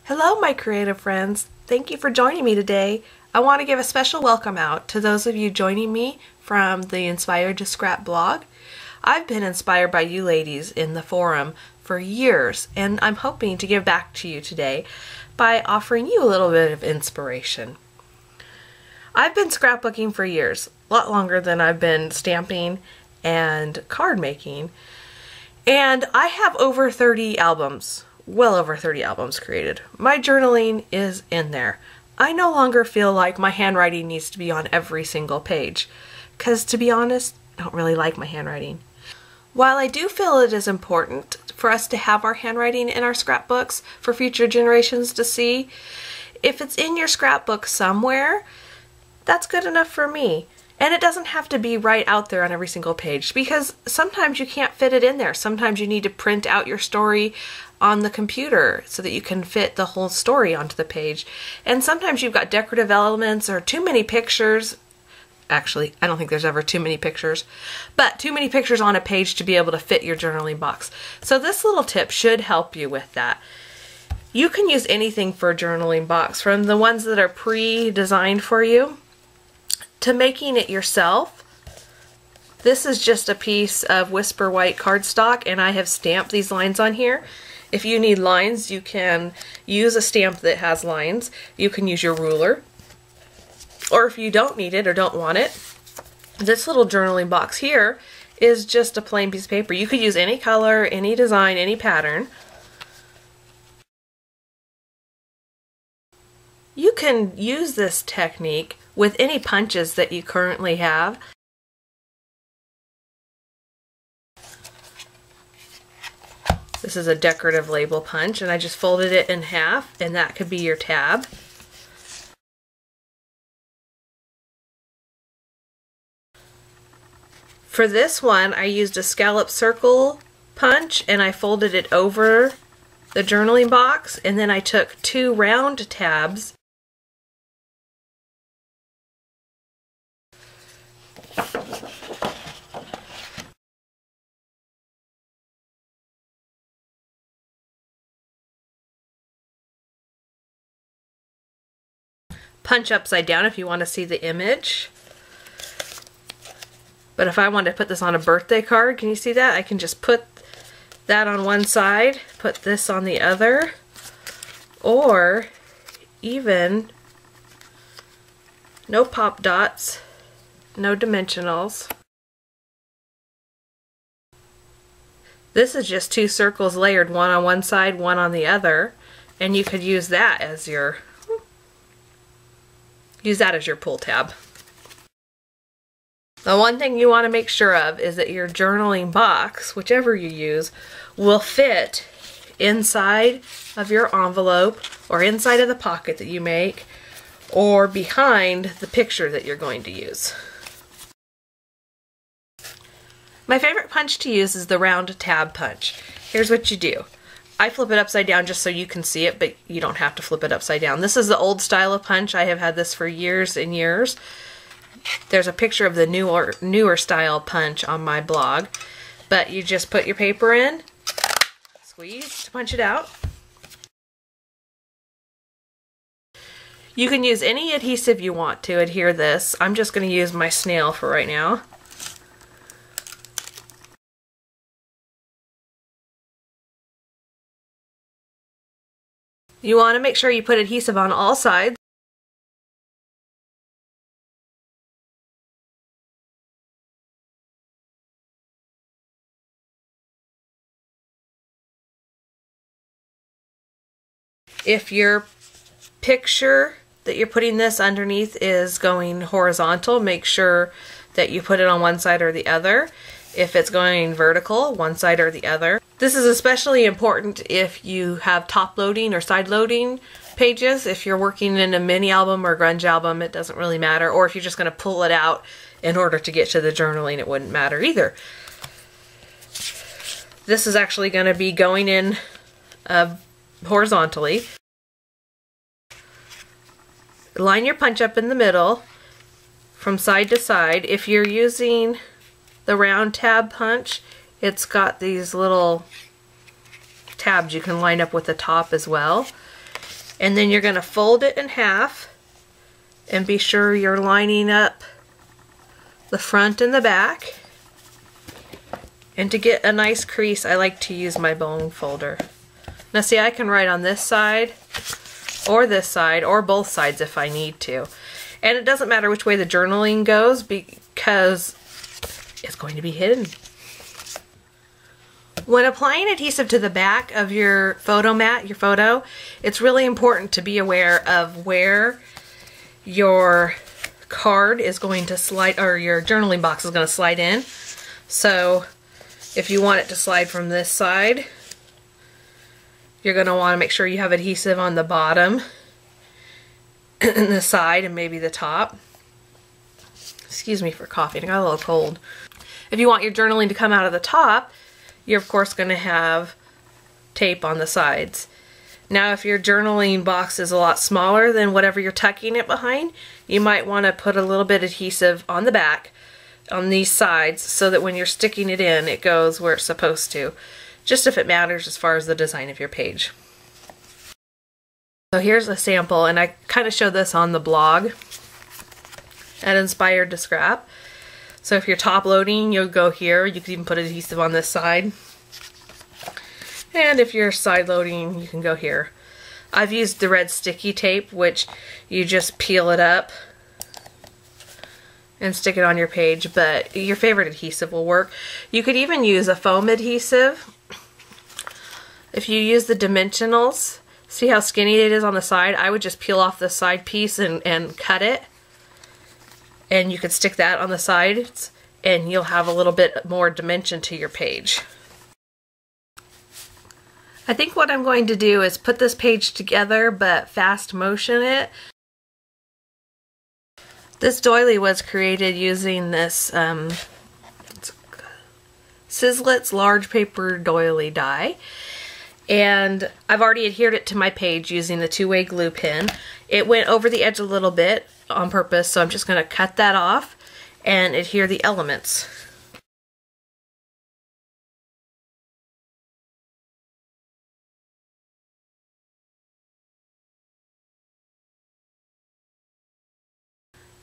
Hello, my creative friends. Thank you for joining me today. I want to give a special welcome out to those of you joining me from the Inspired to Scrap blog. I've been inspired by you ladies in the forum for years, and I'm hoping to give back to you today by offering you a little bit of inspiration. I've been scrapbooking for years, a lot longer than I've been stamping and card making, and I have over 30 albums. Well over 30 albums created. My journaling is in there. I no longer feel like my handwriting needs to be on every single page, because to be honest, I don't really like my handwriting. While I do feel it is important for us to have our handwriting in our scrapbooks for future generations to see, if it's in your scrapbook somewhere, that's good enough for me. And it doesn't have to be right out there on every single page, because sometimes you can't fit it in there. Sometimes you need to print out your story on the computer so that you can fit the whole story onto the page. And sometimes you've got decorative elements or too many pictures. Actually, I don't think there's ever too many pictures, but too many pictures on a page to be able to fit your journaling box. So this little tip should help you with that. You can use anything for a journaling box, from the ones that are pre-designed for you to making it yourself. This is just a piece of Whisper White cardstock, and I have stamped these lines on here. If you need lines, you can use a stamp that has lines. You can use your ruler. Or if you don't need it or don't want it, this little journaling box here is just a plain piece of paper. You could use any color, any design, any pattern. You can use this technique with any punches that you currently have. This is a decorative label punch, and I just folded it in half, and that could be your tab. For this one, I used a scallop circle punch, and I folded it over the journaling box, and then I took two round tabs punch upside down if you want to see the image. But if I want to put this on a birthday card, can you see that? I can just put that on one side, put this on the other, or even no pop dots, no dimensionals. This is just two circles layered, one on one side, one on the other, and you could use that as your pull tab. The one thing you want to make sure of is that your journaling box, whichever you use, will fit inside of your envelope or inside of the pocket that you make, or behind the picture that you're going to use. My favorite punch to use is the round tab punch. Here's what you do. I flip it upside down just so you can see it, but you don't have to flip it upside down. This is the old style of punch. I have had this for years and years. There's a picture of the newer style punch on my blog, but you just put your paper in, squeeze to punch it out. You can use any adhesive you want to adhere this. I'm just going to use my snail for right now. You want to make sure you put adhesive on all sides. If your picture that you're putting this underneath is going horizontal, make sure that you put it on one side or the other. If it's going vertical, one side or the other. This is especially important if you have top loading or side loading pages. If you're working in a mini album or grunge album, it doesn't really matter. Or if you're just going to pull it out in order to get to the journaling, it wouldn't matter either. This is actually going to be going in horizontally. Line your punch up in the middle from side to side. If you're using the round tab punch, it's got these little tabs you can line up with the top as well. And then you're going to fold it in half and be sure you're lining up the front and the back. And to get a nice crease, I like to use my bone folder. Now see, I can write on this side, or both sides if I need to. And it doesn't matter which way the journaling goes because it's going to be hidden. When applying adhesive to the back of your photo mat, your photo, it's really important to be aware of where your card is going to slide, or your journaling box is going to slide in. So if you want it to slide from this side, you're going to want to make sure you have adhesive on the bottom and the side and maybe the top. Excuse me for coughing, I got a little cold. If you want your journaling to come out of the top, you're of course going to have tape on the sides. Now if your journaling box is a lot smaller than whatever you're tucking it behind, you might want to put a little bit of adhesive on the back on these sides so that when you're sticking it in, it goes where it's supposed to. Just if it matters as far as the design of your page. So here's a sample, and I kind of show this on the blog at Inspired to Scrap. So if you're top loading, you'll go here. You can even put adhesive on this side. And if you're side loading, you can go here. I've used the red sticky tape, which you just peel it up and stick it on your page, but your favorite adhesive will work. You could even use a foam adhesive. If you use the dimensionals, see how skinny it is on the side? I would just peel off the side piece and cut it. And you could stick that on the sides and you'll have a little bit more dimension to your page. I think what I'm going to do is put this page together but fast motion it. This doily was created using this Sizzlet's large paper doily die. And I've already adhered it to my page using the two-way glue pen. It went over the edge a little bit on purpose, so I'm just going to cut that off and adhere the elements.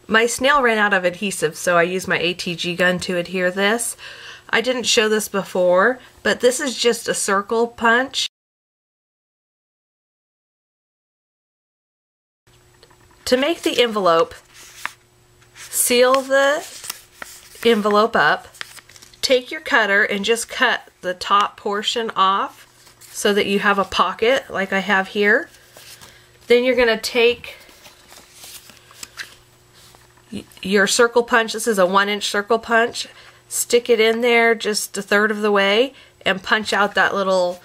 My snail ran out of adhesive, so I used my ATG gun to adhere this. I didn't show this before, but this is just a circle punch. To make the envelope, seal the envelope up, take your cutter and just cut the top portion off so that you have a pocket like I have here. Then you're going to take your circle punch, this is a 1-inch circle punch, stick it in there just a third of the way and punch out that little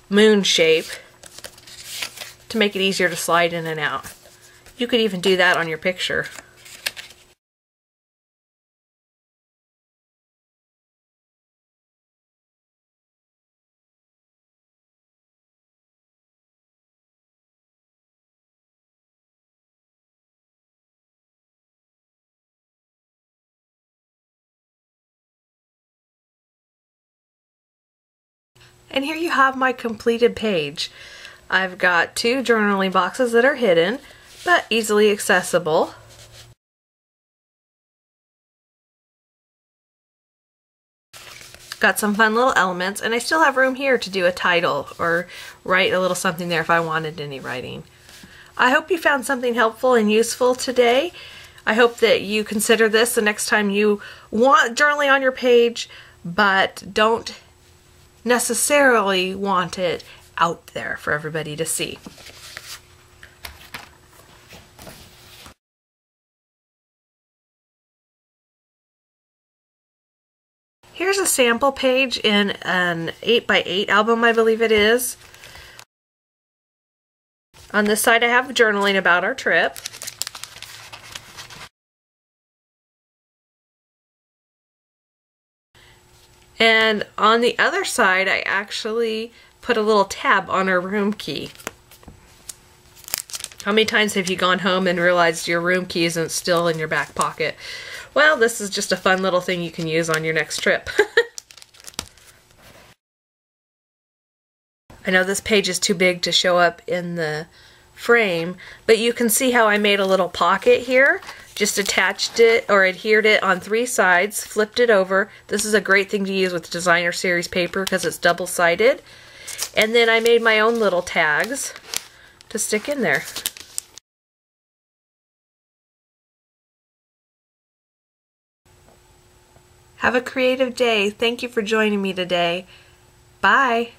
moon shape to make it easier to slide in and out. You could even do that on your picture. And here you have my completed page. I've got 2 journaling boxes that are hidden, but easily accessible. Got some fun little elements, and I still have room here to do a title or write a little something there if I wanted any writing. I hope you found something helpful and useful today. I hope that you consider this the next time you want journaling on your page, but don't necessarily want it out there for everybody to see. Here's a sample page in an 8x8 album, I believe it is. On this side I have journaling about our trip. And on the other side I actually put a little tab on our room key. How many times have you gone home and realized your room key isn't still in your back pocket? Well, this is just a fun little thing you can use on your next trip. I know this page is too big to show up in the frame, but you can see how I made a little pocket here. Just attached it or adhered it on 3 sides, flipped it over. This is a great thing to use with designer series paper because it's double-sided. And then I made my own little tags to stick in there. Have a creative day. Thank you for joining me today. Bye.